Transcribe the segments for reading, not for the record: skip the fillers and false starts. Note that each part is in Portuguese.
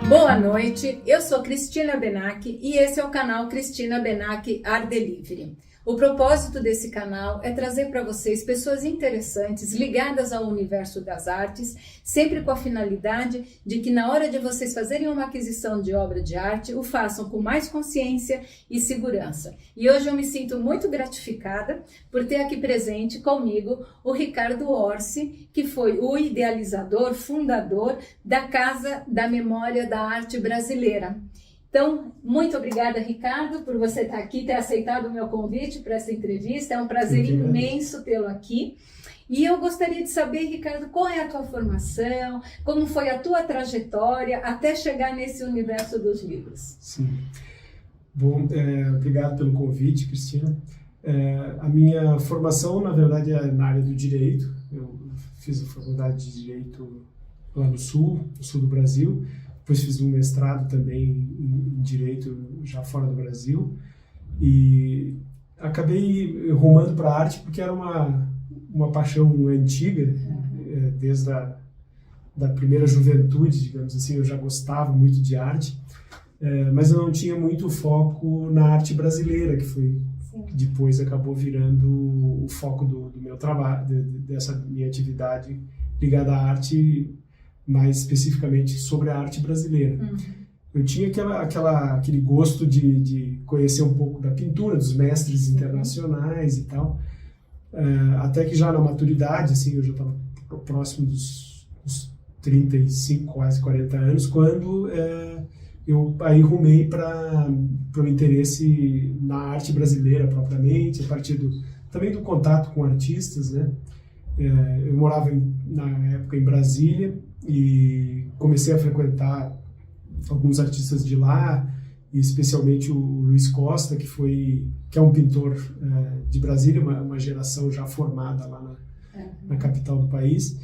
Boa noite, eu sou Cristina Benac e esse é o canal Cristina Benac Art Delivery. O propósito desse canal é trazer para vocês pessoas interessantes ligadas ao universo das artes, sempre com a finalidade de que na hora de vocês fazerem uma aquisição de obra de arte, o façam com mais consciência e segurança. E hoje eu me sinto muito gratificada por ter aqui presente comigo o Ricardo Orsi, que foi o idealizador, fundador da Casa da Memória da Arte Brasileira. Então, muito obrigada, Ricardo, por você estar aqui, ter aceitado o meu convite para essa entrevista. É um prazer imenso tê-lo aqui. E eu gostaria de saber, Ricardo, qual é a tua formação, como foi a tua trajetória até chegar nesse universo dos livros. Sim. Bom, obrigado pelo convite, Cristina. A minha formação, na verdade, é na área do direito. Eu fiz a faculdade de direito lá no sul do Brasil. Depois fiz um mestrado também em Direito já fora do Brasil e acabei rumando para a arte porque era uma paixão antiga, desde da primeira juventude, digamos assim. Eu já gostava muito de arte, mas eu não tinha muito foco na arte brasileira, que foi que depois acabou virando o foco do meu trabalho, dessa minha atividade ligada à arte, mais especificamente sobre a arte brasileira. Eu tinha aquele gosto de conhecer um pouco da pintura, dos mestres internacionais e tal, até que já na maturidade, assim, eu já estava próximo dos 35, quase 40 anos, quando eu aí rumei para o interesse na arte brasileira propriamente, a partir também do contato com artistas, né? Eu morava na época em Brasília e comecei a frequentar alguns artistas de lá, e especialmente o Luiz Costa, que é um pintor de Brasília, uma geração já formada lá na capital do país.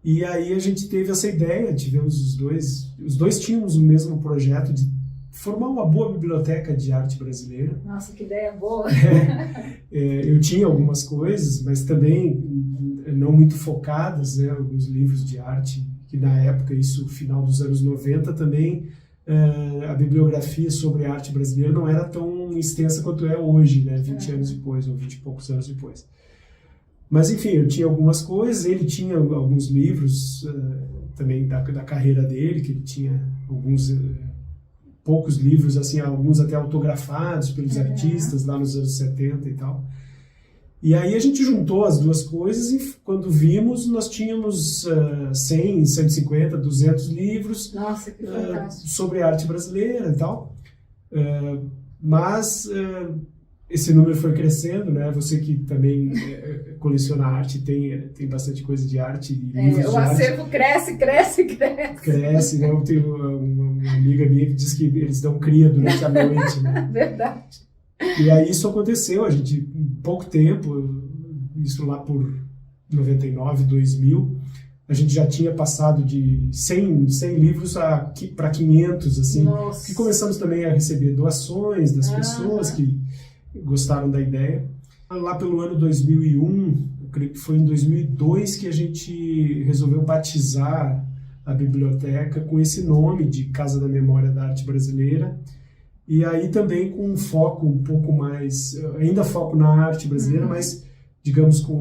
E aí a gente teve essa ideia, tivemos os dois tínhamos o mesmo projeto de formar uma boa biblioteca de arte brasileira. Nossa, que ideia boa! Eu tinha algumas coisas, mas também não muito focadas, né? Alguns livros de arte, que na época, isso final dos anos 90, também a bibliografia sobre a arte brasileira não era tão extensa quanto é hoje, né? 20 anos depois, ou 20 e poucos anos depois. Mas, enfim, eu tinha algumas coisas, ele tinha alguns livros também da carreira dele, que ele tinha alguns poucos livros, assim, alguns até autografados pelos artistas lá nos anos 70 e tal. E aí a gente juntou as duas coisas e quando vimos, nós tínhamos 100, 150, 200 livros. Nossa, que fantástico. Sobre arte brasileira e tal. Mas esse número foi crescendo, né? Você que também coleciona arte, tem bastante coisa de arte. Livros o acervo de arte. Cresce. Cresce, né? Eu tenho uma amiga minha que diz que eles dão cria durante a noite, né? Verdade. E aí isso aconteceu, a gente, em pouco tempo, isso lá por 99, 2000, a gente já tinha passado de 100 livros para 500, assim. Nossa. E começamos também a receber doações das pessoas que gostaram da ideia. Lá pelo ano 2001, eu creio que foi em 2002 que a gente resolveu batizar a biblioteca com esse nome de Casa da Memória da Arte Brasileira. E aí também com um foco um pouco mais, ainda foco na arte brasileira, mas digamos com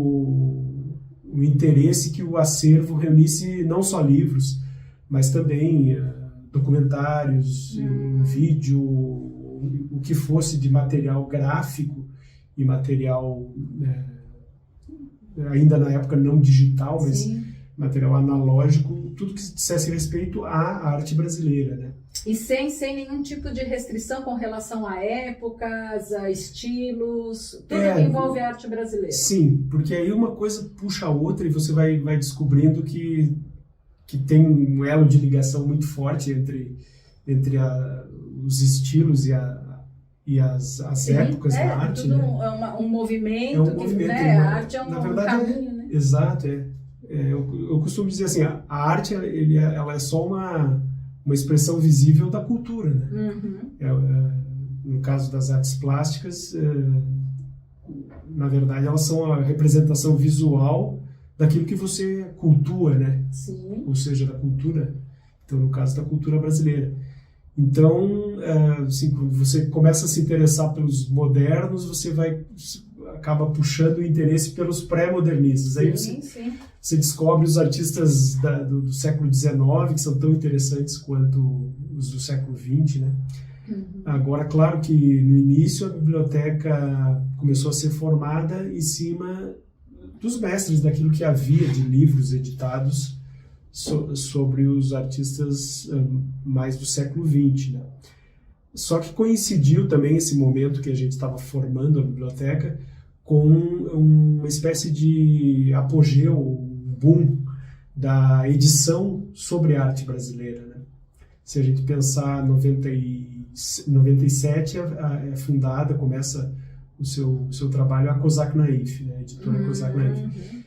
o interesse que o acervo reunisse não só livros, mas também documentários, vídeo, o que fosse de material gráfico e material, ainda na época não digital, mas material analógico, tudo que dissesse respeito à arte brasileira, né? E sem nenhum tipo de restrição com relação a épocas, a estilos, tudo que envolve a arte brasileira. Sim, porque aí uma coisa puxa a outra e você vai descobrindo que tem um elo de ligação muito forte entre os estilos e as épocas da arte. Tudo, né? É um movimento, né? A arte é um caminho, né? Exato, eu costumo dizer assim, a arte ela é só uma expressão visível da cultura, né? No caso das artes plásticas, na verdade, elas são a representação visual daquilo que você cultua, né? Sim. Ou seja, da cultura Então, no caso da cultura brasileira. Então, assim, quando você começa a se interessar pelos modernos, você acaba puxando o interesse pelos pré-modernistas. Aí você descobre os artistas do século XIX, que são tão interessantes quanto os do século XX, né? Agora, claro que no início a biblioteca começou a ser formada em cima dos mestres, daquilo que havia de livros editados sobre os artistas mais do século XX, né? Só que coincidiu também esse momento que a gente estava formando a biblioteca com uma espécie de apogeu, um boom da edição sobre arte brasileira, né? Se a gente pensar 97 é fundada, começa o seu trabalho a Kozak Naif, né? A editora Kozak Naif.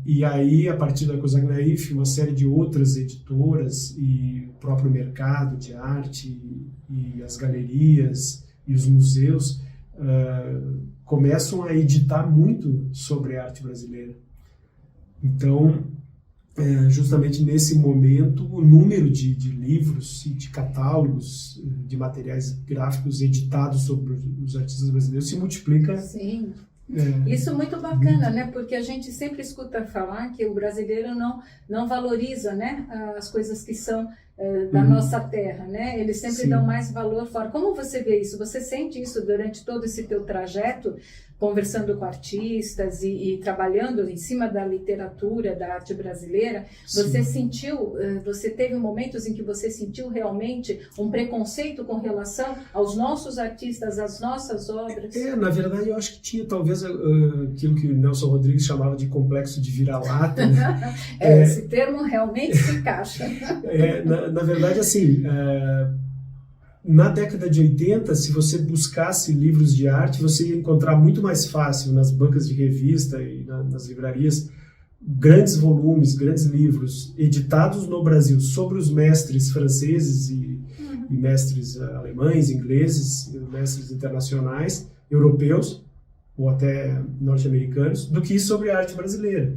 E aí, a partir da Kozak Naif, uma série de outras editoras e o próprio mercado de arte e as galerias e os museus começam a editar muito sobre a arte brasileira. Então, justamente nesse momento, o número de livros e de catálogos, de materiais gráficos editados sobre os artistas brasileiros se multiplica. Sim. Isso é muito bacana, né? Porque a gente sempre escuta falar que o brasileiro não valoriza, né, as coisas que são da nossa terra, né? Eles sempre dão mais valor fora. Como você vê isso? Você sente isso durante todo esse teu trajeto, conversando com artistas e trabalhando em cima da literatura, da arte brasileira? Você sentiu, você teve momentos em que você sentiu realmente um preconceito com relação aos nossos artistas, às nossas obras? Na verdade, eu acho que tinha talvez aquilo que o Nelson Rodrigues chamava de complexo de vira-lata, né? Esse termo realmente se encaixa. Na verdade, assim, na década de 80, se você buscasse livros de arte, você ia encontrar muito mais fácil nas bancas de revista e nas livrarias grandes volumes, grandes livros editados no Brasil sobre os mestres franceses e mestres alemães, ingleses, mestres internacionais, europeus ou até norte-americanos, do que sobre a arte brasileira.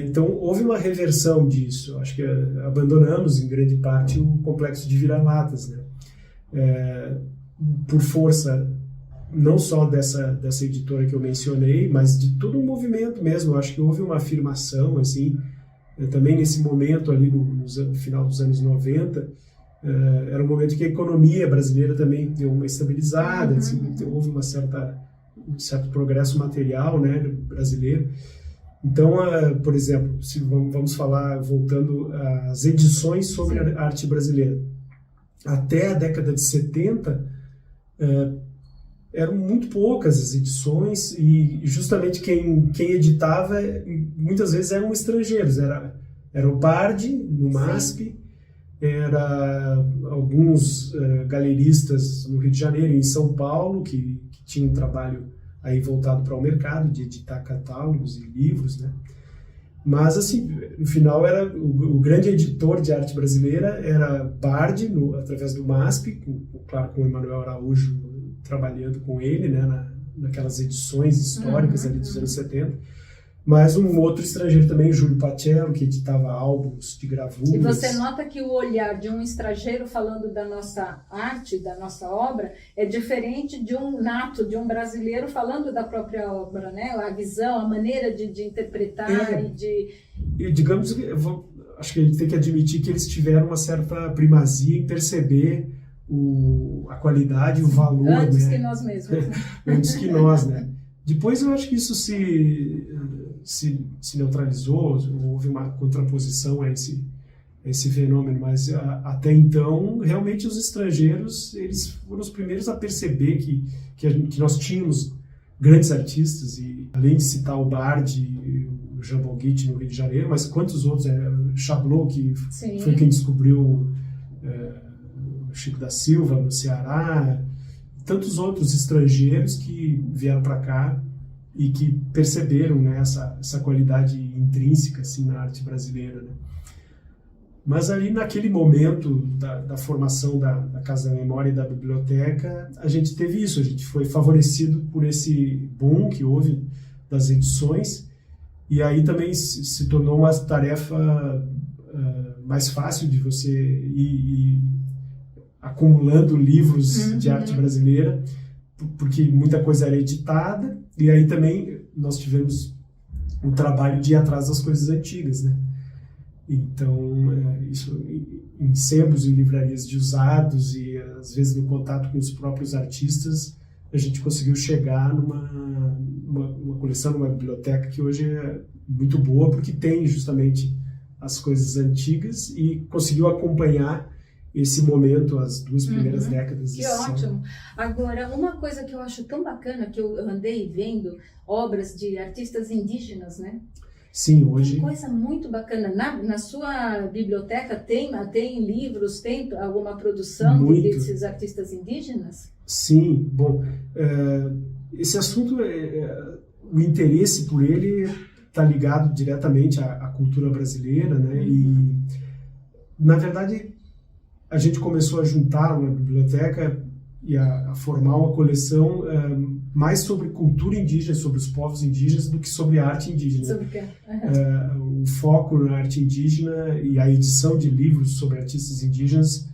Então, houve uma reversão disso. Acho que abandonamos, em grande parte, o complexo de vira-latas, né? Por força não só dessa editora que eu mencionei, mas de todo um movimento mesmo. Acho que houve uma afirmação, assim, também nesse momento ali no final dos anos 90, era um momento que a economia brasileira também deu uma estabilizada, assim, houve um certo progresso material, né, brasileiro. Então, por exemplo, se vamos falar, voltando às edições sobre a arte brasileira. Até a década de 70, eram muito poucas as edições e justamente quem editava muitas vezes eram estrangeiros. Era o Bardi, no MASP, era alguns galeristas no Rio de Janeiro e em São Paulo que tinham um trabalho aí voltado para o mercado, de editar catálogos e livros, né? Mas, assim, no final, o grande editor de arte brasileira era Bardi, através do MASP, claro, com o Emanuel Araújo trabalhando com ele, né, naquelas edições históricas ali dos anos 70. Mas um outro estrangeiro também, Júlio Pacello, que editava álbuns de gravuras. E você nota que o olhar de um estrangeiro falando da nossa arte, da nossa obra, é diferente de um nato, de um brasileiro falando da própria obra, né? A visão, a maneira de interpretar E digamos, acho que a gente tem que admitir que eles tiveram uma certa primazia em perceber a qualidade e o valor. Antes, né? Que nós mesmos. Né? Antes que nós, né? Depois eu acho que isso se neutralizou, houve uma contraposição a esse fenômeno, mas até então, realmente os estrangeiros, eles foram os primeiros a perceber que nós tínhamos grandes artistas, e além de citar o Bardi e o Jean Bonguit no Rio de Janeiro, mas quantos outros, Chablot, que foi quem descobriu Chico da Silva no Ceará, tantos outros estrangeiros que vieram para cá e que perceberam, né, essa qualidade intrínseca assim, na arte brasileira, né? Mas ali naquele momento da formação da Casa da Memória e da Biblioteca, a gente teve isso, a gente foi favorecido por esse boom que houve das edições, e aí também se tornou uma tarefa mais fácil de você ir acumulando livros de arte brasileira, porque muita coisa era editada, e aí também nós tivemos o trabalho de ir atrás das coisas antigas, né? Então, isso em sebos, em livrarias de usados e às vezes no contato com os próprios artistas, a gente conseguiu chegar numa coleção, numa biblioteca que hoje é muito boa, porque tem justamente as coisas antigas e conseguiu acompanhar esse momento, as 2 primeiras décadas. Que ótimo! Agora, uma coisa que eu acho tão bacana, que eu andei vendo, obras de artistas indígenas, né? Sim, hoje... Tem coisa muito bacana. Na sua biblioteca tem livros, tem alguma produção desses artistas indígenas? Sim, bom, esse assunto, o interesse por ele está ligado diretamente à cultura brasileira, né? E, na verdade, a gente começou a juntar uma biblioteca e a formar uma coleção mais sobre cultura indígena, sobre os povos indígenas, do que sobre a arte indígena. Sobre o quê? O foco na arte indígena e a edição de livros sobre artistas indígenas,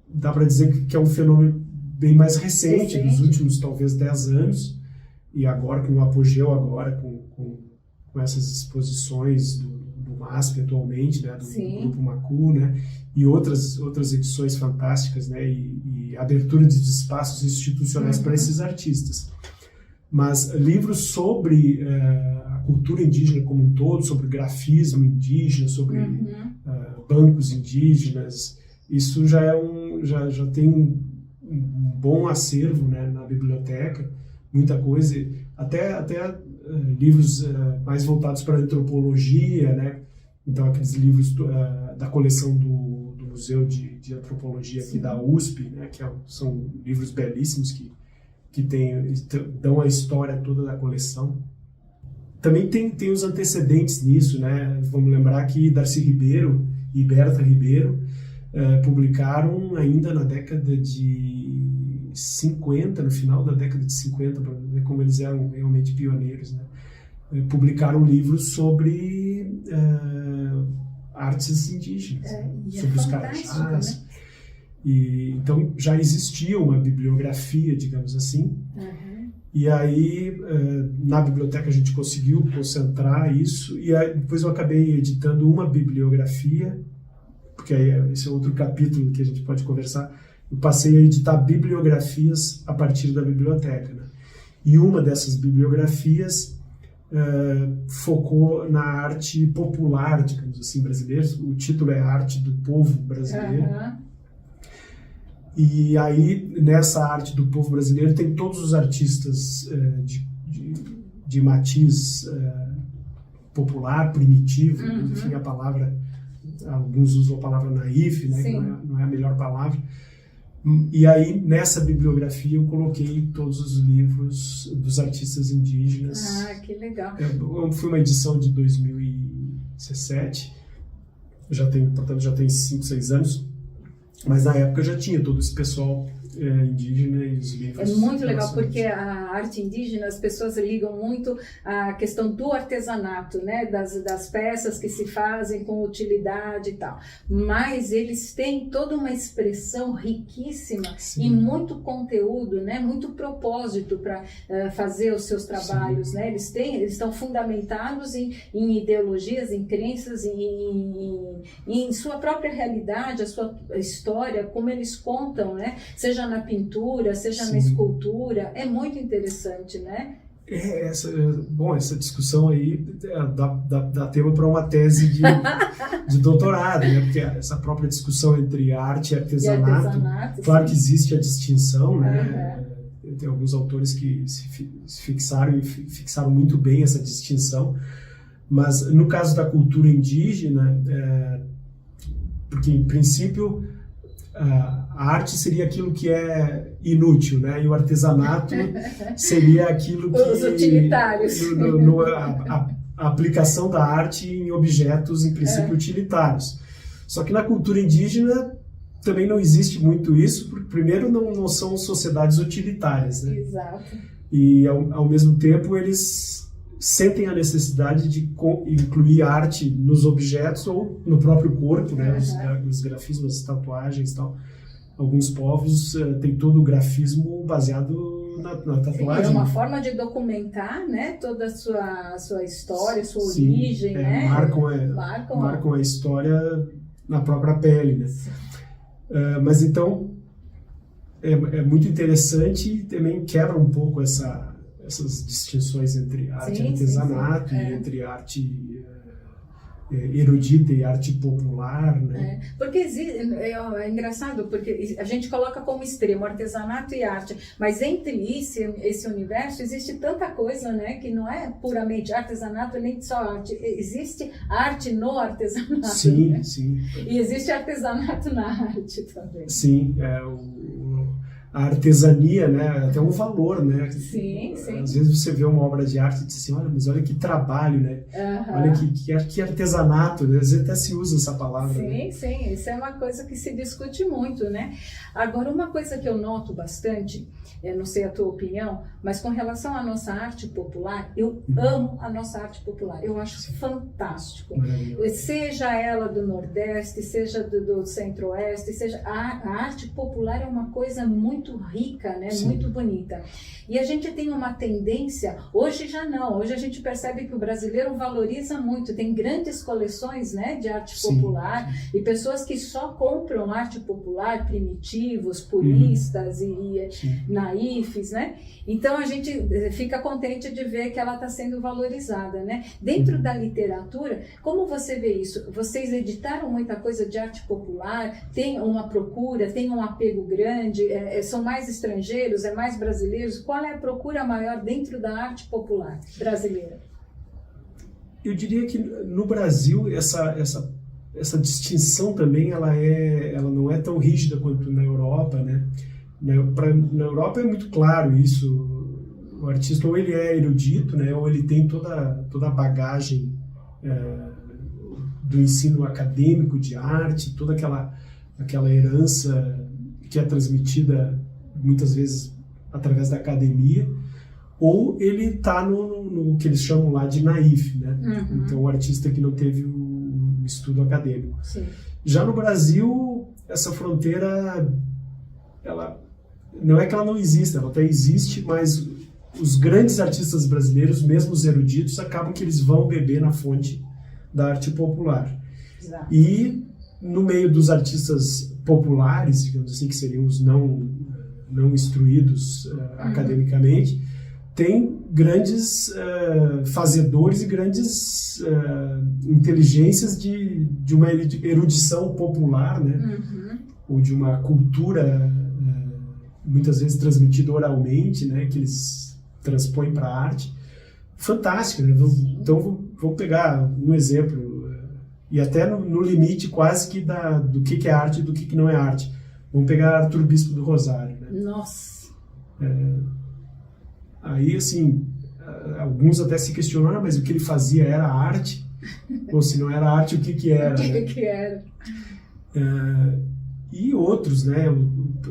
dá para dizer que é um fenômeno bem mais recente, dos últimos talvez 10 anos, e agora com o apogeu, com essas exposições do MASP atualmente, né, do Grupo Macu, né, e outras edições fantásticas, né, e abertura de espaços institucionais para esses artistas. Mas livros sobre a cultura indígena como um todo, sobre grafismo indígena, sobre bancos indígenas, isso já tem um bom acervo, né, na biblioteca, muita coisa, até livros mais voltados para a antropologia, né? Então aqueles livros da coleção do Museu de Antropologia aqui da USP, né? Que são livros belíssimos que dão a história toda da coleção. Também tem os antecedentes nisso, né? Vamos lembrar que Darcy Ribeiro e Berta Ribeiro publicaram ainda na década de 50, no final da década de 50, para ver como eles eram realmente pioneiros, né? Publicaram livros sobre artes indígenas, sobre os carajás. Né? E, então já existia uma bibliografia, digamos assim, e aí na biblioteca a gente conseguiu concentrar isso, e aí, depois eu acabei editando uma bibliografia, porque aí esse é outro capítulo que a gente pode conversar. Eu passei a editar bibliografias a partir da biblioteca, né? E uma dessas bibliografias focou na arte popular, digamos assim, brasileira. O título é Arte do Povo Brasileiro. E aí, nessa arte do povo brasileiro, tem todos os artistas de matiz popular, primitivo, enfim, a palavra, alguns usam a palavra naif, né, que não é a melhor palavra. E aí, nessa bibliografia, eu coloquei todos os livros dos artistas indígenas. Ah, que legal. Foi uma edição de 2017, portanto já tem 5, 6 anos, mas na época já tinha todo esse pessoal indígena e os livros. É muito legal, porque a arte indígena, as pessoas ligam muito à questão do artesanato, né? Das peças que se fazem com utilidade e tal. Mas eles têm toda uma expressão riquíssima e muito conteúdo, né? Muito propósito para fazer os seus trabalhos, né? Eles estão fundamentados em ideologias, em crenças, em sua própria realidade, a sua história, como eles contam, né? Seja na pintura, seja na escultura, é muito interessante, né? Essa discussão aí dá tema para uma tese de doutorado, né? Porque essa própria discussão entre arte e artesanato, claro que existe a distinção, né? Tem alguns autores que se fixaram e fixaram muito bem essa distinção, mas no caso da cultura indígena, porque em princípio a arte seria aquilo que é inútil, né? E o artesanato seria aquilo que... Os utilitários. A aplicação da arte em objetos, em princípio, utilitários. Só que na cultura indígena também não existe muito isso, porque, primeiro, não são sociedades utilitárias, né? Exato. E, ao mesmo tempo, eles sentem a necessidade de incluir arte nos objetos ou no próprio corpo, né? Os grafismos, as tatuagens e tal. Alguns povos têm todo o grafismo baseado na tatuagem. Sim, é uma forma de documentar, né, toda a sua história, sua origem, né? Marcam a história na própria pele, né? Mas então é muito interessante e também quebra um pouco essas distinções entre arte e artesanato, e entre arte erudita e arte popular, né? Porque é engraçado, porque a gente coloca como extremo artesanato e arte, mas entre esse universo existe tanta coisa, né, que não é puramente artesanato nem só arte, existe arte no artesanato. Sim, né? Sim. E existe artesanato na arte também. Sim, a artesania, né, tem um valor, né? Sim. Às vezes você vê uma obra de arte e diz assim, olha que trabalho, né? Olha que artesanato, né? Às vezes até se usa essa palavra. Sim, isso é uma coisa que se discute muito, né? Agora, uma coisa que eu noto bastante, eu não sei a tua opinião, mas com relação à nossa arte popular, eu amo a nossa arte popular, eu acho fantástico. Seja ela do Nordeste, seja do Centro-Oeste, seja a arte popular é uma coisa muito rica, né? Muito bonita. E a gente tem uma tendência, hoje já não, hoje a gente percebe que o brasileiro valoriza muito, tem grandes coleções, né, de arte popular e pessoas que só compram arte popular, primitivos, puristas e naifes, né? Então a gente fica contente de ver que ela está sendo valorizada, né? Dentro da literatura, como você vê isso? Vocês editaram muita coisa de arte popular, tem uma procura, tem um apego grande, são mais estrangeiros, é mais brasileiros? Qual é a procura maior dentro da arte popular brasileira? Eu diria que no Brasil essa distinção também ela não é tão rígida quanto na Europa, né? Na Europa é muito claro isso. O artista ou ele é erudito, né? Ou ele tem toda a bagagem do ensino acadêmico de arte, toda aquela herança que é transmitida muitas vezes através da academia, ou ele está no que eles chamam lá de naif, né? Então o artista que não teve o estudo acadêmico. Sim. Já no Brasil, essa fronteira, ela não é que ela não exista, ela até existe, mas os grandes artistas brasileiros, mesmo os eruditos, acabam que eles vão beber na fonte da arte popular. Exato. E no meio dos artistas populares, digamos assim, que seriam os não instruídos academicamente, tem grandes fazedores e grandes inteligências de uma erudição popular, né? Ou de uma cultura muitas vezes transmitida oralmente, né? Que eles transpõem para a arte. Fantástico, né? Então, vou pegar um exemplo, e até no limite quase que do que é arte e do que não é arte. Vamos pegar Arthur Bispo do Rosário, né? Nossa! Aí, assim, alguns até se questionam, mas o que ele fazia era arte? Ou se não era arte, o que era? O que era? E outros, né?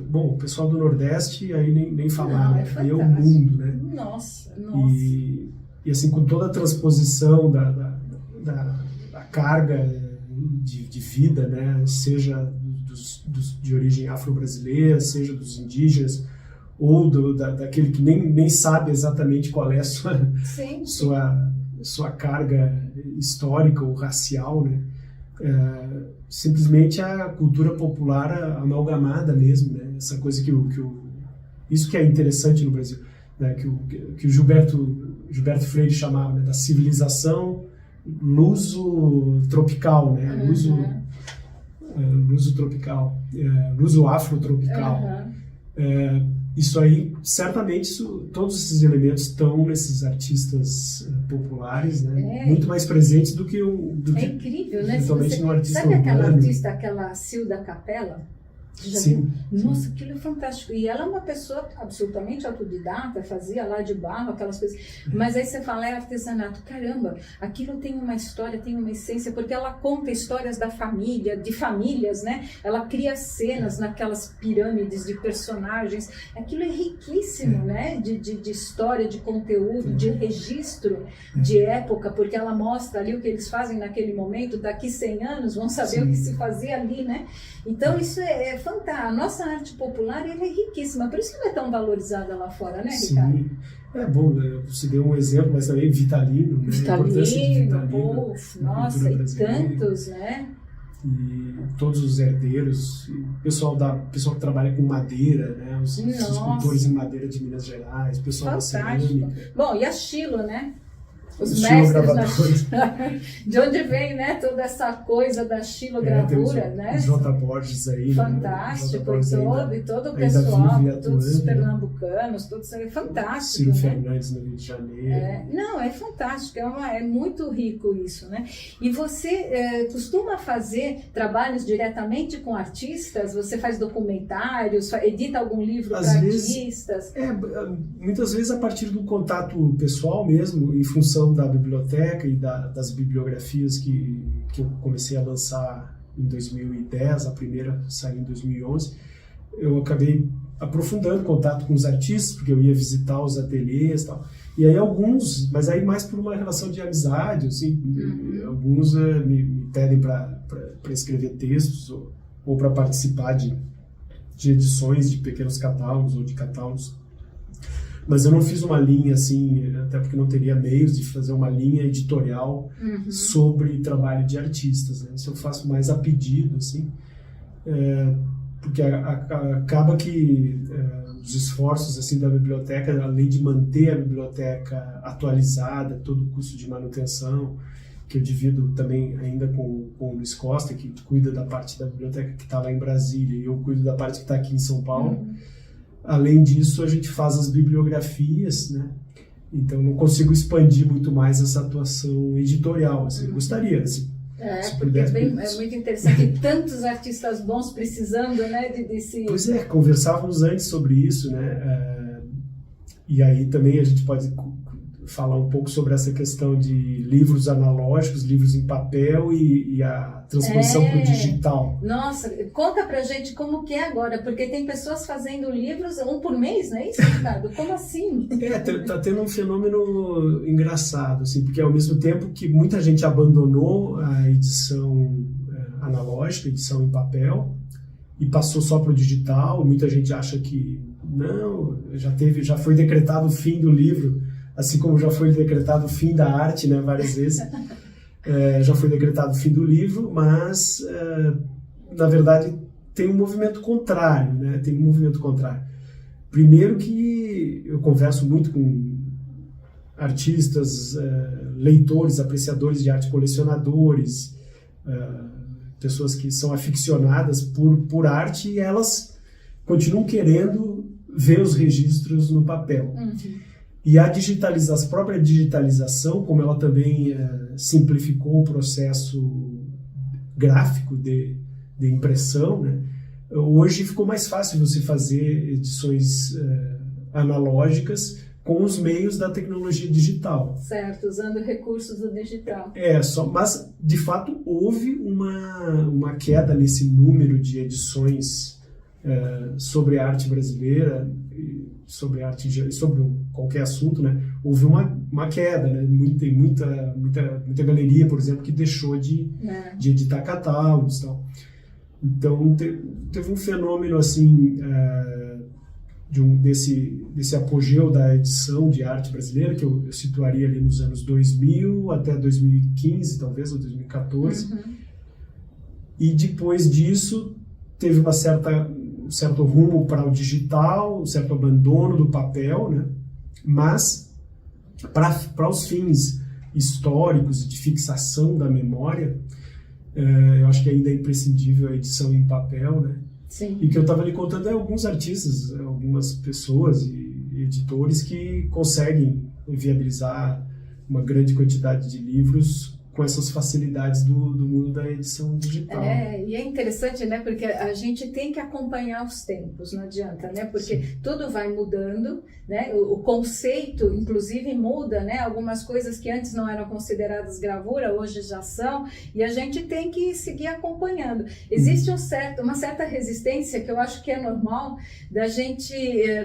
Bom, o pessoal do Nordeste, aí nem falar, né? Aí é o fantástico. mundo, né? Nossa! E assim, com toda a transposição da carga de vida, né? Seja de origem afro-brasileira, seja dos indígenas, ou daquele que nem sabe exatamente qual é a sua carga histórica ou racial, né? Simplesmente a cultura popular amalgamada mesmo, né? Essa coisa isso que é interessante no Brasil, né? Que o Gilberto Freire chamava, né? Da civilização luso-tropical, né? Luso-tropical, luso-afro-tropical. Isso aí, certamente, todos esses elementos estão nesses artistas populares, né? Muito mais presentes do é incrível, né? Totalmente no artista sabe aquela urbano. artista, aquela Cilda Capella? Sim. Nossa, aquilo é fantástico. E ela é uma pessoa absolutamente autodidata, fazia lá de barro, aquelas coisas. Mas aí você fala, é artesanato. Caramba, aquilo tem uma história, tem uma essência, porque ela conta histórias da família, de famílias, né? Ela cria cenas naquelas pirâmides de personagens. Aquilo é riquíssimo, né? De história, de conteúdo, de registro de época, porque ela mostra ali o que eles fazem naquele momento, daqui 100 anos vão saber o que se fazia ali, né? Então isso é fantástico. A nossa arte popular ela é riquíssima, por isso que ela é tão valorizada lá fora, né, Ricardo? Sim, é bom, você deu um exemplo, mas também Vitalino, né? Vitalino, nossa, e tantos, né? E todos os herdeiros, o pessoal que trabalha com madeira, né? Os escultores em madeira de Minas Gerais, o pessoal da cerâmica. Bom, e a Chilo, né? Os mestres de onde vem, né, toda essa coisa da xilogravura, né? J. Borges aí, fantástico, né? e todo o pessoal, todos os pernambucanos, todos é fantástico. Ciro Fernandes no Rio de Janeiro. Não, é fantástico, é muito rico isso, né? E você costuma fazer trabalhos diretamente com artistas? Você faz documentários, edita algum livro para artistas? Muitas vezes a partir do contato pessoal mesmo, em função da biblioteca e das bibliografias que eu comecei a lançar em 2010, a primeira saiu em 2011, eu acabei aprofundando o contato com os artistas, porque eu ia visitar os ateliês e tal. E aí mas aí mais por uma relação de amizade, assim, alguns me pedem para escrever textos ou para participar de edições de pequenos catálogos ou de catálogos. Mas eu não fiz uma linha assim, até porque não teria meios de fazer uma linha editorial sobre trabalho de artistas, né? Isso eu faço mais a pedido, assim, porque acaba que os esforços assim da biblioteca, além de manter a biblioteca atualizada, todo o custo de manutenção, que eu divido também ainda com o Luiz Costa, que cuida da parte da biblioteca que está lá em Brasília, e eu cuido da parte que está aqui em São Paulo. Além disso, a gente faz as bibliografias, né? Então, não consigo expandir muito mais essa atuação editorial. Assim, eu gostaria, se porque é muito interessante. E tantos artistas bons precisando, né, desse... Pois é, conversávamos antes sobre isso, né? E aí também a gente pode falar um pouco sobre essa questão de livros analógicos, livros em papel e a transposição para o digital. Nossa, conta pra gente como que é agora, porque tem pessoas fazendo livros um por mês, não é isso, Ricardo? Como assim? Tá tendo um fenômeno engraçado, assim, porque ao mesmo tempo que muita gente abandonou a edição analógica, edição em papel, e passou só para o digital, muita gente acha que não, já foi decretado o fim do livro, assim como já foi decretado o fim da arte, né, várias vezes. Já foi decretado o fim do livro, mas, na verdade, tem um movimento contrário, né? Tem um movimento contrário. Primeiro que eu converso muito com artistas, leitores, apreciadores de arte, colecionadores, pessoas que são aficionadas por arte, e elas continuam querendo ver os registros no papel. E a própria digitalização, como ela também simplificou o processo gráfico de impressão, né? Hoje ficou mais fácil você fazer edições analógicas com os meios da tecnologia digital. Certo, usando recursos do digital. Mas, de fato, houve uma queda nesse número de edições sobre a arte brasileira, sobre arte e sobre qualquer assunto, né? Houve uma queda, né? Tem muita galeria, por exemplo, que deixou de editar catálogos e tal. Então teve um fenômeno assim desse apogeu da edição de arte brasileira, que eu situaria ali nos anos 2000 até 2015, talvez, ou 2014. E depois disso teve um certo rumo para o digital, um certo abandono do papel, né? Mas para os fins históricos e de fixação da memória, eu acho que ainda é imprescindível a edição em papel, né? Sim. E o que eu estava lhe contando é alguns artistas, algumas pessoas e editores que conseguem viabilizar uma grande quantidade de livros com essas facilidades do mundo da edição digital. E é interessante, né? Porque a gente tem que acompanhar os tempos, não adianta, né? Porque Sim. tudo vai mudando, né? O conceito, inclusive, muda, né? Algumas coisas que antes não eram consideradas gravura, hoje já são, e a gente tem que seguir acompanhando. Existe uma certa resistência, que eu acho que é normal, da gente...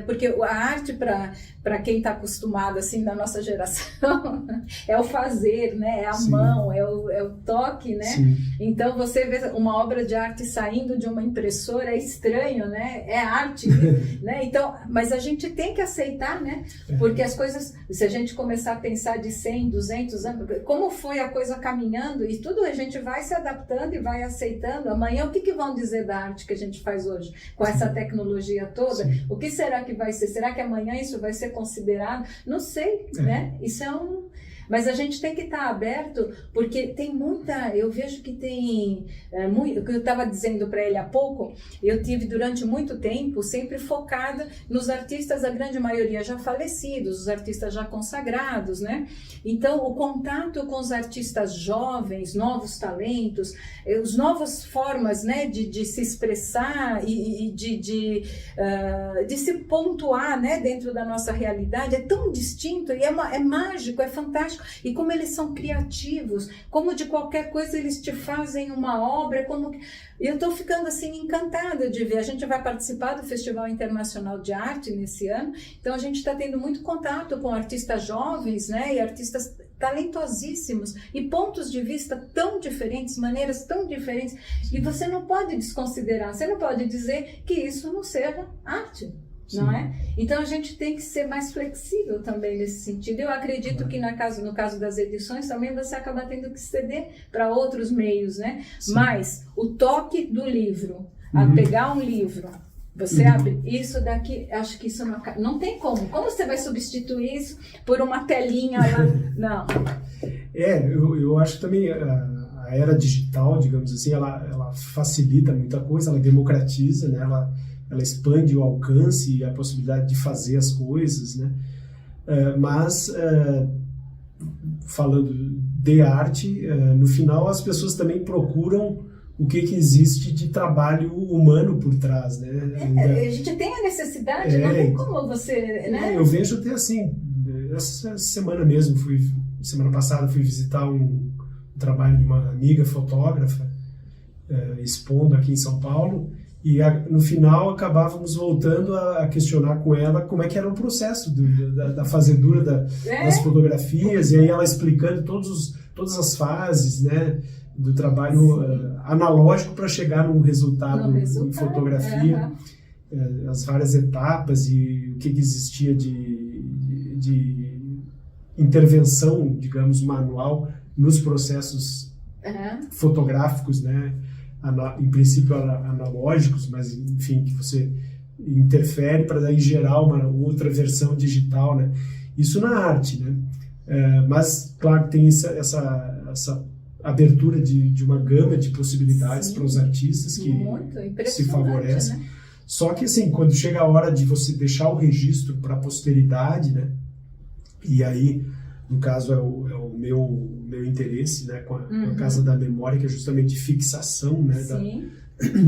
Porque a arte, para quem está acostumado, assim, na nossa geração, é o fazer, né? É a Sim. mão, é o toque, né? Sim. Então, você vê uma obra de arte saindo de uma impressora, é estranho, né? É arte, né? Então, mas a gente tem que aceitar, né? Porque as coisas, se a gente começar a pensar de 100, 200 anos, como foi a coisa caminhando, e tudo a gente vai se adaptando e vai aceitando. Amanhã, o que vão dizer da arte que a gente faz hoje? Com essa tecnologia toda? Sim. O que será que vai ser? Será que amanhã isso vai ser considerado? Não sei, né? Isso é Mas a gente tem que estar aberto, porque tem muita... Eu vejo que tem... o que eu estava dizendo para ele há pouco, eu tive durante muito tempo sempre focada nos artistas, a grande maioria já falecidos, os artistas já consagrados, né? Então, o contato com os artistas jovens, novos talentos, as novas formas, né, de se expressar e de se pontuar, né, dentro da nossa realidade é tão distinto e é mágico, é fantástico. E como eles são criativos, como de qualquer coisa eles te fazem uma obra, eu estou ficando assim encantada de ver. A gente vai participar do Festival Internacional de Arte nesse ano, então a gente está tendo muito contato com artistas jovens, né, e artistas talentosíssimos e pontos de vista tão diferentes, maneiras tão diferentes, e você não pode desconsiderar, você não pode dizer que isso não seja arte. Não é? Então a gente tem que ser mais flexível também nesse sentido. Eu acredito que no caso das edições também você acaba tendo que ceder para outros meios, né? Sim. Mas o toque do livro, a pegar um livro, você abre isso daqui, acho que isso não tem como. Como você vai substituir isso por uma telinha lá? Não. Eu acho que também a era digital, digamos assim, ela facilita muita coisa, ela democratiza, né? Ela expande o alcance e a possibilidade de fazer as coisas, né? Mas, falando de arte, no final as pessoas também procuram o que existe de trabalho humano por trás, né? A gente tem a necessidade, não tem como você... né? Eu vejo até assim, essa semana mesmo, semana passada fui visitar um trabalho de uma amiga fotógrafa, expondo aqui em São Paulo, e no final acabávamos voltando a questionar com ela como é que era o processo da fazedura das fotografias, e aí ela explicando todas as fases, né, do trabalho analógico para chegar num resultado em fotografia, as várias etapas e o que existia de intervenção, digamos, manual nos processos fotográficos, né? Em princípio analógicos, mas enfim, que você interfere para daí gerar uma outra versão digital, né? Isso na arte, né? Mas, claro, tem essa abertura de uma gama de possibilidades para os artistas que se favorece. Né? Só que, assim, quando chega a hora de você deixar o registro para a posteridade, né? E aí, no caso, é o meu interesse, né, com a Casa da Memória, que é justamente fixação, né,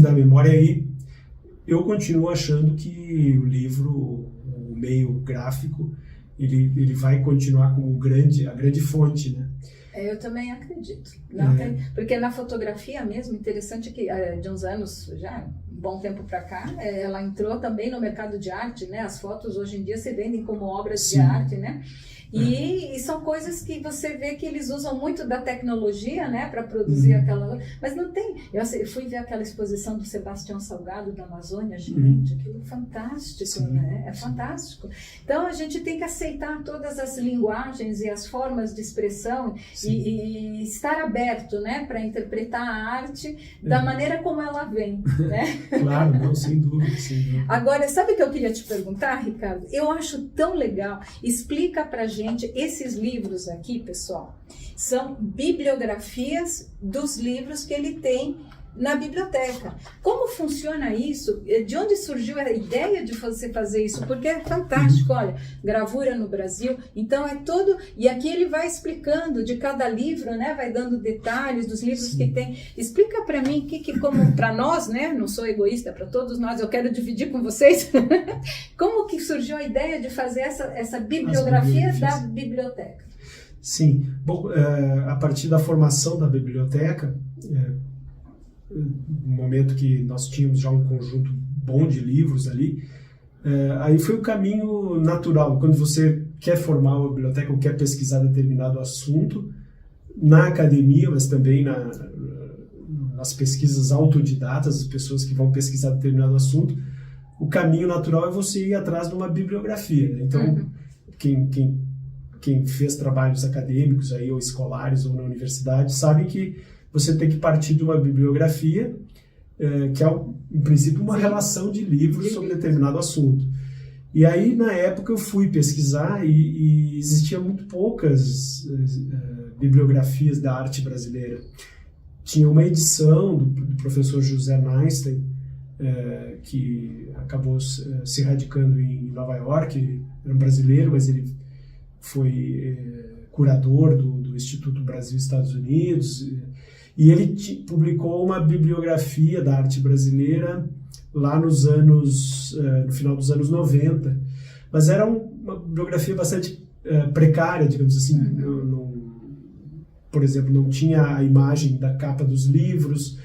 da memória. Aí eu continuo achando que o livro, o meio gráfico, ele vai continuar como a grande fonte, né? Eu também acredito. Porque na fotografia mesmo, interessante que de uns anos, já um bom tempo para cá, ela entrou também no mercado de arte, né? As fotos hoje em dia se vendem como obras de arte, né? E são coisas que você vê que eles usam muito da tecnologia, né, para produzir aquela... Mas não tem... Eu fui ver aquela exposição do Sebastião Salgado da Amazônia, gente, aquilo é fantástico, né? É fantástico. Então a gente tem que aceitar todas as linguagens e as formas de expressão e estar aberto, né, para interpretar a arte da maneira como ela vem, né? Claro, não, sem dúvida. Agora, sabe o que eu queria te perguntar, Ricardo? Eu acho tão legal. Explica pra gente, esses livros aqui, pessoal, são bibliografias dos livros que ele tem na biblioteca. Como funciona isso? De onde surgiu a ideia de você fazer isso? Porque é fantástico, olha, gravura no Brasil, então é todo... E aqui ele vai explicando de cada livro, né? Vai dando detalhes dos livros que tem. Explica para mim, como para nós, né? Não sou egoísta, para todos nós, eu quero dividir com vocês. Como que surgiu a ideia de fazer essa bibliografia da biblioteca? Sim, bom, a partir da formação da biblioteca, no momento que nós tínhamos já um conjunto bom de livros ali, aí foi o caminho natural. Quando você quer formar uma biblioteca ou quer pesquisar determinado assunto, na academia, mas também nas pesquisas autodidatas, as pessoas que vão pesquisar determinado assunto, o caminho natural é você ir atrás de uma bibliografia, né? Então, quem fez trabalhos acadêmicos aí, ou escolares ou na universidade, sabe que você tem que partir de uma bibliografia que é, em princípio, uma relação de livros sobre determinado assunto. E aí, na época, eu fui pesquisar e existiam muito poucas bibliografias da arte brasileira. Tinha uma edição do professor José Neinstein, que acabou se radicando em Nova York, era um brasileiro, mas ele foi curador do Instituto Brasil-Estados Unidos, e ele publicou uma bibliografia da arte brasileira lá no final dos anos 90, mas era uma bibliografia bastante precária, digamos assim. Por exemplo, não tinha a imagem da capa dos livros,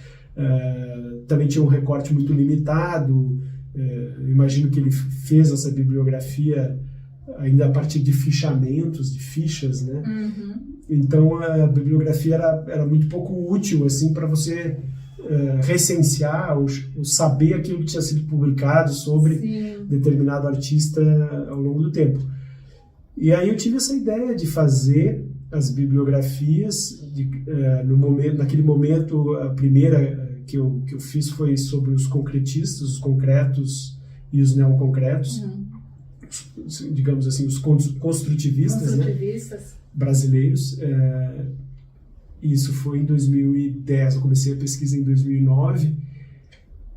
também tinha um recorte muito limitado. Imagino que ele fez essa bibliografia ainda a partir de fichamentos, de fichas, né? Então a bibliografia era muito pouco útil assim para você recensear ou saber aquilo que tinha sido publicado sobre determinado artista ao longo do tempo. E aí eu tive essa ideia de fazer as bibliografias. Naquele momento, a primeira que eu fiz foi sobre os concretistas, os concretos e os neoconcretos, digamos assim, os construtivistas, né, brasileiros. Isso foi em 2010, eu comecei a pesquisa em 2009,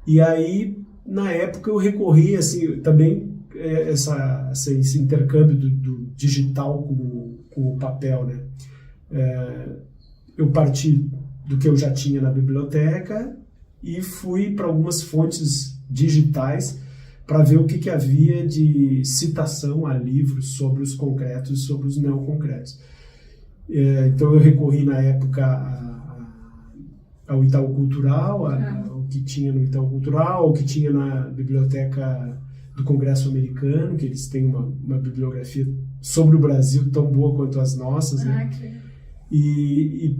e aí, na época, eu recorri, assim, também esse intercâmbio do digital com o papel, né? Eu parti do que eu já tinha na biblioteca e fui para algumas fontes digitais para ver o que havia de citação a livros sobre os concretos e sobre os neoconcretos. Então eu recorri na época ao Itaú Cultural, o que tinha no Itaú Cultural, o que tinha na Biblioteca do Congresso Americano, que eles têm uma bibliografia sobre o Brasil tão boa quanto as nossas, né? E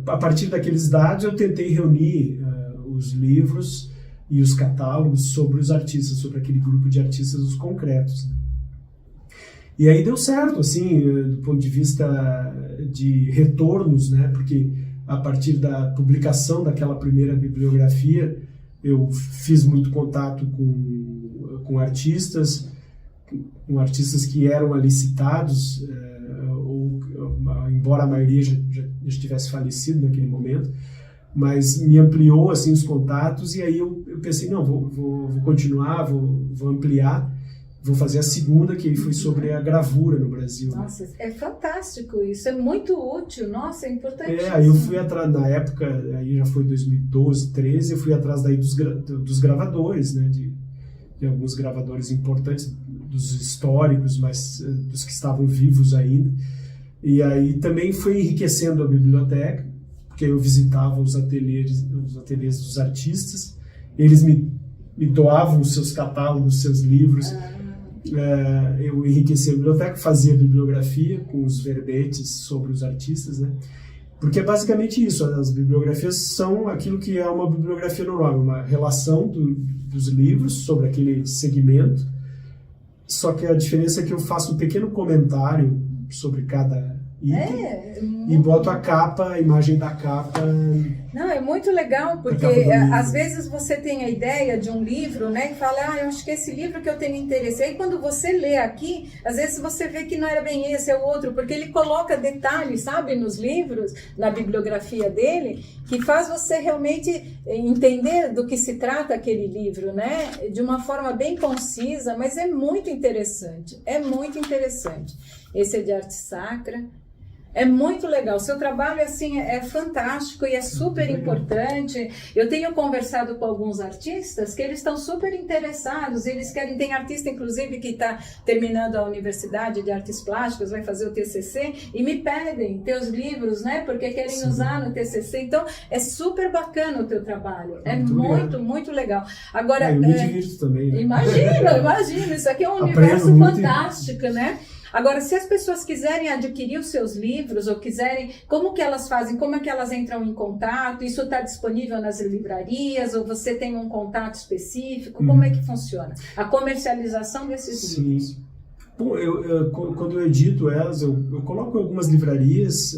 a partir daqueles dados eu tentei reunir os livros e os catálogos sobre os artistas, sobre aquele grupo de artistas, os concretos, né? E aí deu certo, assim, do ponto de vista de retornos, né? Porque a partir da publicação daquela primeira bibliografia, eu fiz muito contato com artistas que eram ali citados, embora a maioria já tivesse falecido naquele momento, mas me ampliou assim os contatos, e aí eu pensei, não, vou continuar, vou ampliar. Vou fazer a segunda, que foi sobre a gravura no Brasil. Nossa, é fantástico isso, é muito útil, nossa, é importantíssimo. Aí eu fui atrás, na época, aí já foi 2012, 2013, eu fui atrás daí dos gravadores, né, de alguns gravadores importantes, dos históricos, mas dos que estavam vivos ainda. E aí também foi enriquecendo a biblioteca, porque eu visitava os ateliês dos artistas, eles me doavam os seus catálogos, os seus livros. Eu enriquecia a biblioteca, fazia bibliografia com os verbetes sobre os artistas, né? Porque é basicamente isso, as bibliografias são aquilo que é uma bibliografia normal, uma relação dos livros sobre aquele segmento, só que a diferença é que eu faço um pequeno comentário sobre cada item, e boto a capa, a imagem da capa. Não, é muito legal, porque às vezes você tem a ideia de um livro, né, e fala, eu acho que esse livro que eu tenho interesse. Aí quando você lê aqui, às vezes você vê que não era bem esse, é o outro, porque ele coloca detalhes, sabe, nos livros, na bibliografia dele, que faz você realmente entender do que se trata aquele livro, né, de uma forma bem concisa, mas é muito interessante, Esse é de arte sacra. É muito legal. O seu trabalho assim, é fantástico e é super importante. Eu tenho conversado com alguns artistas que eles estão super interessados. Eles querem... Tem artista, inclusive, que está terminando a Universidade de Artes Plásticas, vai fazer o TCC, e me pedem teus livros, né? Porque querem usar no TCC. Então, é super bacana o teu trabalho. É muito legal. Agora, eu me divirto também. Né? Imagino. Isso aqui é um universo fantástico, né? Agora, se as pessoas quiserem adquirir os seus livros ou quiserem, como que elas fazem? Como é que elas entram em contato? Isso está disponível nas livrarias ou você tem um contato específico? Como é que funciona? A comercialização desses livros? Bom, quando eu edito elas, eu coloco em algumas livrarias.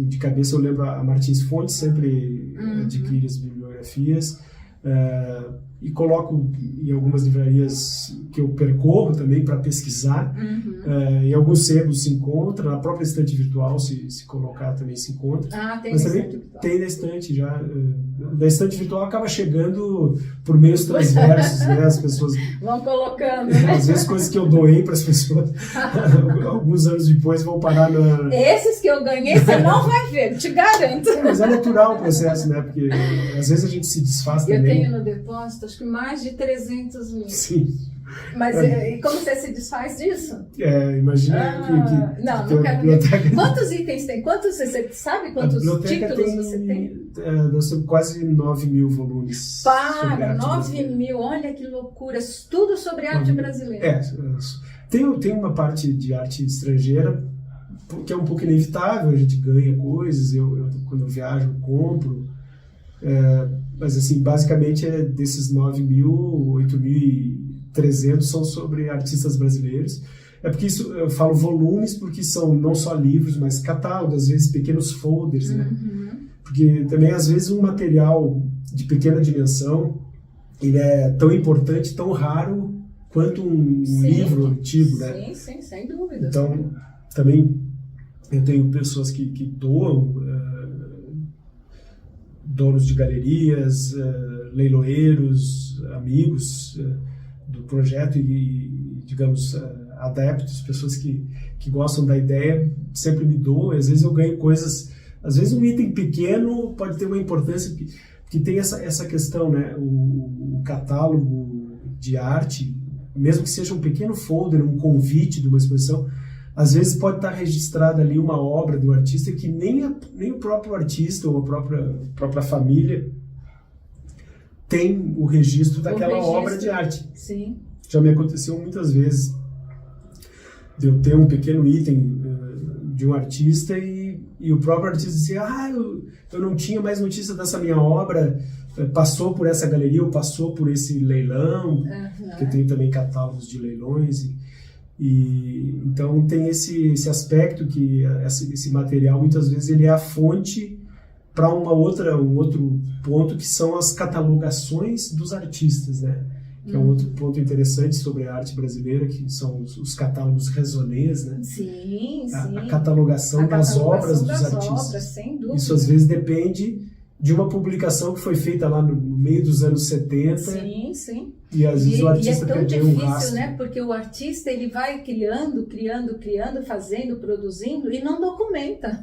De cabeça eu lembro a Martins Fontes sempre adquire as bibliografias. E coloco em algumas livrarias que eu percorro também para pesquisar. Em alguns sebos se encontra, na própria estante virtual, se colocar, também se encontra. Tem mas também tem na estante já. Da estante virtual acaba chegando por meios transversos, né? As pessoas vão colocando, né? Às vezes coisas que eu doei para as pessoas, alguns anos depois vão parar na... Esses que eu ganhei, você não vai ver, te garanto. Mas é natural o processo, né? Porque às vezes a gente se desfaz também. Eu tenho no depósito, acho que mais de 300 mil. Sim. Mas e como você se desfaz disso? Imagina que não quero biblioteca... Quantos itens tem? Você sabe quantos títulos você tem? Nós temos quase 9 mil volumes. 9 mil, olha que loucura. Tudo sobre arte brasileira. Tem uma parte de arte estrangeira que é um pouco inevitável, a gente ganha coisas, quando eu viajo eu compro. Mas assim, basicamente desses 9 mil, 8.300 são sobre artistas brasileiros. É porque isso, eu falo volumes porque são não só livros, mas catálogos, às vezes pequenos folders, né? Porque também às vezes um material de pequena dimensão, ele é tão importante, tão raro quanto um livro antigo, né? Sim, sem dúvida. Então, também eu tenho pessoas que doam, donos de galerias, leiloeiros, amigos do projeto e digamos, adeptos, pessoas que gostam da ideia, sempre me doam. Às vezes eu ganho coisas, às vezes um item pequeno pode ter uma importância, porque tem essa questão, né? O catálogo de arte, mesmo que seja um pequeno folder, um convite de uma exposição, às vezes pode estar registrada ali uma obra do artista que nem o próprio artista ou a própria família tem o registro daquela obra de arte. Sim. Já me aconteceu muitas vezes de eu ter um pequeno item de um artista e o próprio artista dizia, eu não tinha mais notícia dessa minha obra, passou por essa galeria ou passou por esse leilão, que tem também catálogos de leilões. E então tem esse aspecto que esse material muitas vezes ele é a fonte para um outro ponto, que são as catalogações dos artistas, né? Que é um outro ponto interessante sobre a arte brasileira, que são os catálogos raisonnés, né? Sim. A catalogação das obras dos artistas. Sem dúvida. Isso às vezes depende de uma publicação que foi feita lá no meio dos anos 70. Sim. E às vezes o artista perdeu um rastro. É tão difícil, né? Porque o artista ele vai criando, fazendo, produzindo e não documenta.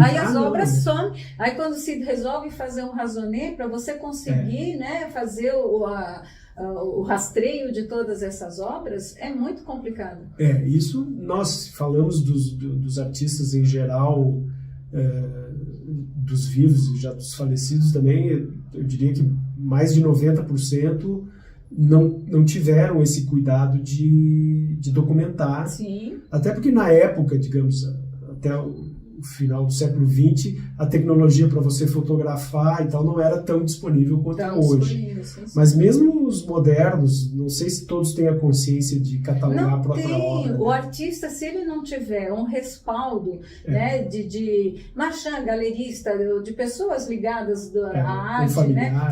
Aí as obras somem. Aí quando se resolve fazer um raisonné, para você conseguir né, fazer o rastreio de todas essas obras, é muito complicado. Isso nós falamos dos artistas em geral, dos vivos e já dos falecidos também, eu diria que mais de 90% não tiveram esse cuidado de documentar. Sim. Até porque na época, digamos, até final do século XX, a tecnologia para você fotografar e tal não era tão disponível quanto é hoje. Sim. Mas mesmo os modernos, não sei se todos têm a consciência de catalogar a própria obra. O artista, se ele não tiver um respaldo, né, de marchand, galerista, de pessoas ligadas à arte,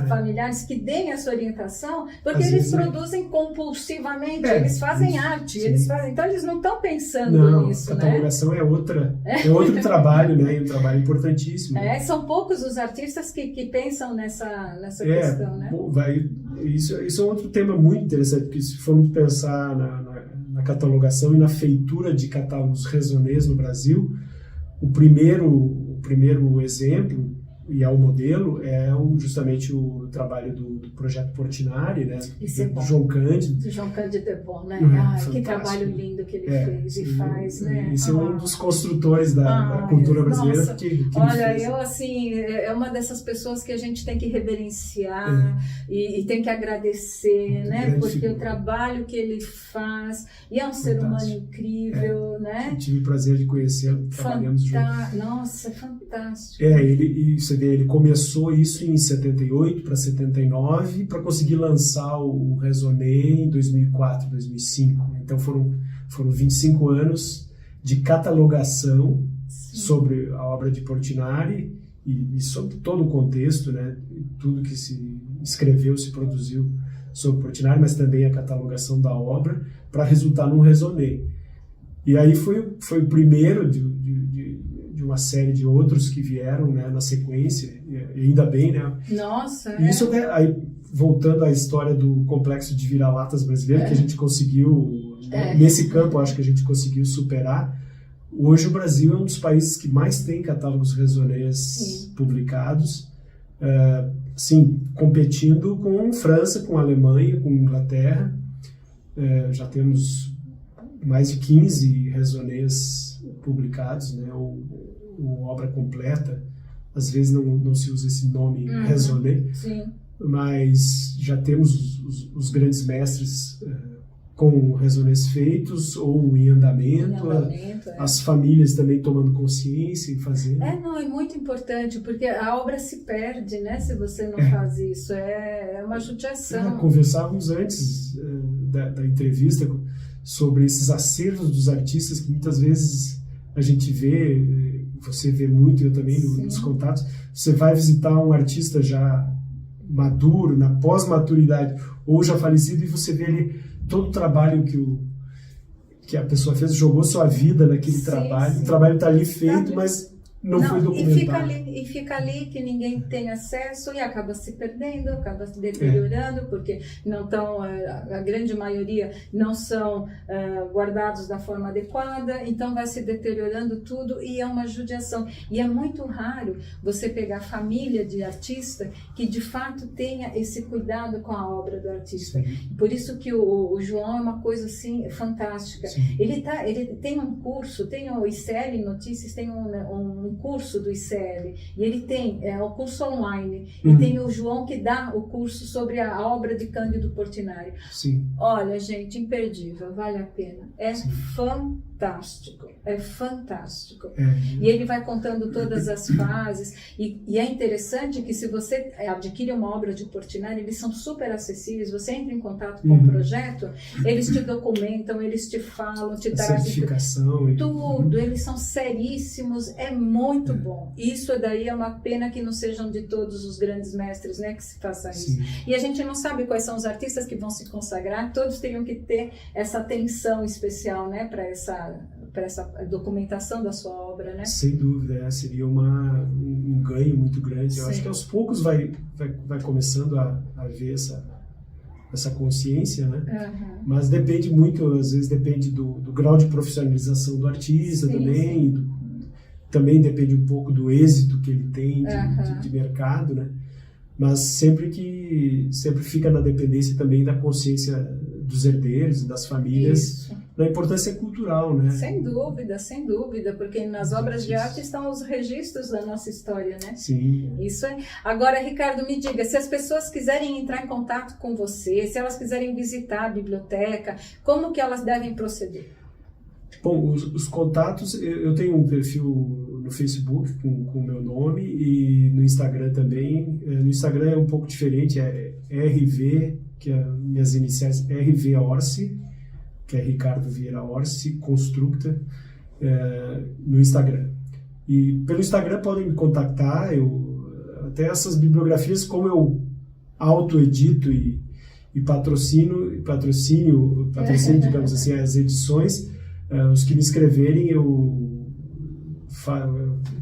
familiares que deem essa orientação, porque eles produzem compulsivamente, eles fazem arte, então eles não estão pensando nisso. Catalogação é outro trabalho, né? E um trabalho importantíssimo. São poucos os artistas que pensam nessa questão, né? Isso é outro tema muito interessante, porque se formos pensar na catalogação e na feitura de catálogos raisonnés no Brasil, o primeiro exemplo, e é o modelo, é justamente o trabalho do Projeto Portinari, né? Do João Cândido. Do João Cândido é bom, né? Que trabalho lindo que ele fez e faz, né? Esse é um dos construtores da cultura brasileira. Olha, eu assim, é uma dessas pessoas que a gente tem que reverenciar e tem que agradecer, né? Porque o trabalho que ele faz, e é um ser humano incrível, né? Eu tive o prazer de conhecê-lo, trabalhamos juntos. Nossa, fantástico. Ele começou isso em 78 para 79 para conseguir lançar o Raisonné em 2004, 2005. Então foram 25 anos de catalogação sobre a obra de Portinari e sobre todo o contexto, né? Tudo que se escreveu, se produziu sobre Portinari, mas também a catalogação da obra para resultar num Raisonné. E aí foi o primeiro de uma série de outros que vieram, né, na sequência, e ainda bem, né? Nossa! Isso aí, voltando à história do complexo de vira-latas brasileiro, que a gente conseguiu, nesse campo, acho que a gente conseguiu superar. Hoje o Brasil é um dos países que mais tem catálogos raisonnés publicados, competindo com França, com Alemanha, com Inglaterra. Já temos mais de 15 raisonnés publicados, né, ou obra completa. Às vezes não se usa esse nome raisonné, mas já temos os grandes mestres com raisonnés feitos ou em andamento, as famílias também tomando consciência e fazendo. É muito importante, porque a obra se perde, né, se você não faz isso, é uma judiação. Conversávamos antes da entrevista sobre esses acervos dos artistas que muitas vezes a gente vê, você vê muito, eu também nos contatos, você vai visitar um artista já maduro, na pós-maturidade, ou já falecido, e você vê ali todo o trabalho que a pessoa fez, jogou sua vida naquele trabalho, o trabalho está ali feito, mas não foi documentado. E fica ali que ninguém tem acesso e acaba se perdendo, acaba se deteriorando, porque não estão, a grande maioria não são guardados da forma adequada, então vai se deteriorando tudo e é uma judiação. E é muito raro você pegar família de artista que de fato tenha esse cuidado com a obra do artista. Por isso que o João é uma coisa assim fantástica. Ele tem um curso, tem o ICL Notícias, tem um curso do ICL, e ele tem o curso online, e tem o João que dá o curso sobre a obra de Cândido Portinari. Olha, gente, imperdível, vale a pena. É fantástico, é fantástico. E ele vai contando todas as fases, e é interessante que se você adquire uma obra de Portinari, eles são super acessíveis, você entra em contato com o projeto, eles te documentam, eles te falam, te trazem certificação, tudo, eles são seríssimos, é muito bom. Isso daí é uma pena que não sejam de todos os grandes mestres, né, que se faça isso. E a gente não sabe quais são os artistas que vão se consagrar, todos teriam que ter essa atenção especial, né, para essa documentação da sua obra, né? Sem dúvida, seria um ganho muito grande. Eu acho que aos poucos vai começando a haver essa consciência, né? Mas depende muito, às vezes depende do grau de profissionalização do artista também, também depende um pouco do êxito que ele tem de mercado, né? Mas sempre fica na dependência também da consciência dos herdeiros e das famílias, da importância cultural, né? Sem dúvida, porque nas obras de arte estão os registros da nossa história, né? Isso é. Agora, Ricardo, me diga, se as pessoas quiserem entrar em contato com você, se elas quiserem visitar a biblioteca, como que elas devem proceder? Bom, os contatos, eu tenho um perfil no no Facebook com o meu nome e no Instagram também. No Instagram é um pouco diferente, é RV, que é minhas iniciais, RV Orsi, que é Ricardo Vieira Orsi, Constructa, no Instagram. E pelo Instagram podem me contactar, até essas bibliografias, como eu auto-edito e patrocínio, digamos assim, as edições, os que me escreverem,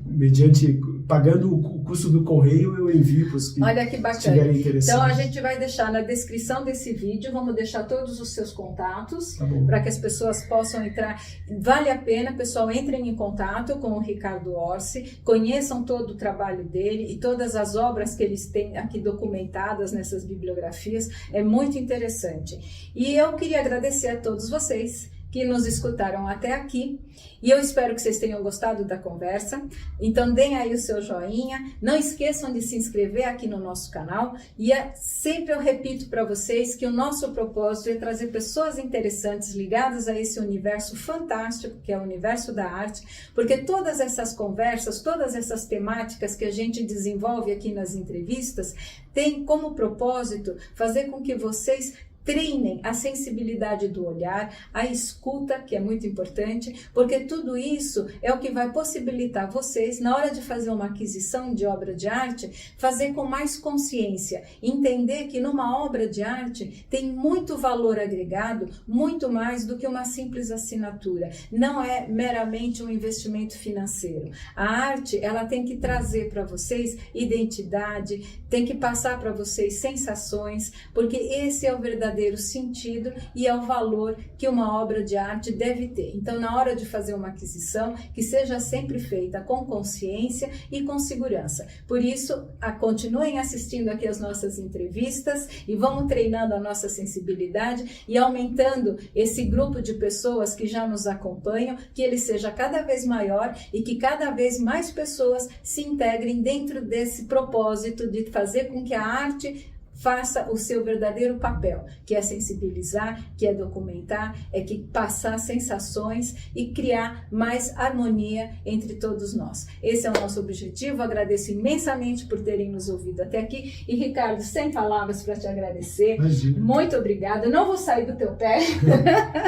mediante pagando o custo do correio, eu envio para os que estiverem interessados. Então a gente vai deixar na descrição desse vídeo, vamos deixar todos os seus contatos, para que as pessoas possam entrar. Vale a pena, pessoal, entrem em contato com o Ricardo Orsi, conheçam todo o trabalho dele e todas as obras que eles têm aqui documentadas nessas bibliografias, é muito interessante. E eu queria agradecer a todos vocês que nos escutaram até aqui, e eu espero que vocês tenham gostado da conversa. Então deem aí o seu joinha, não esqueçam de se inscrever aqui no nosso canal, e sempre eu repito para vocês que o nosso propósito é trazer pessoas interessantes ligadas a esse universo fantástico que é o universo da arte, porque todas essas conversas, todas essas temáticas que a gente desenvolve aqui nas entrevistas, tem como propósito fazer com que vocês treinem a sensibilidade do olhar, a escuta, que é muito importante, porque tudo isso é o que vai possibilitar vocês, na hora de fazer uma aquisição de obra de arte, fazer com mais consciência, entender que numa obra de arte tem muito valor agregado, muito mais do que uma simples assinatura. Não é meramente um investimento financeiro. A arte, ela tem que trazer para vocês identidade, tem que passar para vocês sensações, porque esse é o verdadeiro sentido e é o valor que uma obra de arte deve ter. Então, na hora de fazer uma aquisição, que seja sempre feita com consciência e com segurança. Por isso, continuem assistindo aqui as nossas entrevistas e vamos treinando a nossa sensibilidade e aumentando esse grupo de pessoas que já nos acompanham, que ele seja cada vez maior e que cada vez mais pessoas se integrem dentro desse propósito de fazer com que a arte faça o seu verdadeiro papel, que é sensibilizar, que é documentar, é que passar sensações e criar mais harmonia entre todos nós. Esse é o nosso objetivo. Agradeço imensamente por terem nos ouvido até aqui. E Ricardo, sem palavras para te agradecer. Imagina. Muito obrigada. Eu não vou sair do teu pé.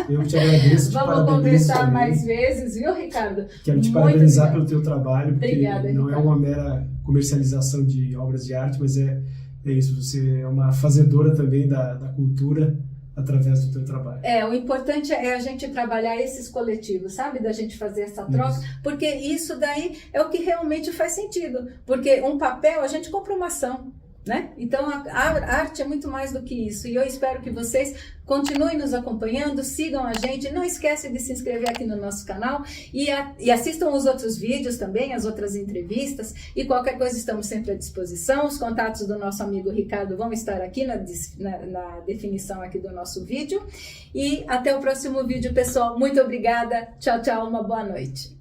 Eu te agradeço. Vamos conversar mais vezes, viu, Ricardo? Quero te parabenizar pelo teu trabalho, porque obrigada, não Ricardo. É uma mera comercialização de obras de arte, mas é isso, você é uma fazedora também da cultura através do teu trabalho. O importante é a gente trabalhar esses coletivos, sabe? Da gente fazer essa troca, porque isso daí é o que realmente faz sentido, porque um papel, a gente compra uma ação, né? Então a arte é muito mais do que isso, e eu espero que vocês continuem nos acompanhando, sigam a gente, não esquece de se inscrever aqui no nosso canal e assistam os outros vídeos também, as outras entrevistas, e qualquer coisa estamos sempre à disposição. Os contatos do nosso amigo Ricardo vão estar aqui na definição aqui do nosso vídeo, e até o próximo vídeo, pessoal. Muito obrigada, tchau, tchau, uma boa noite.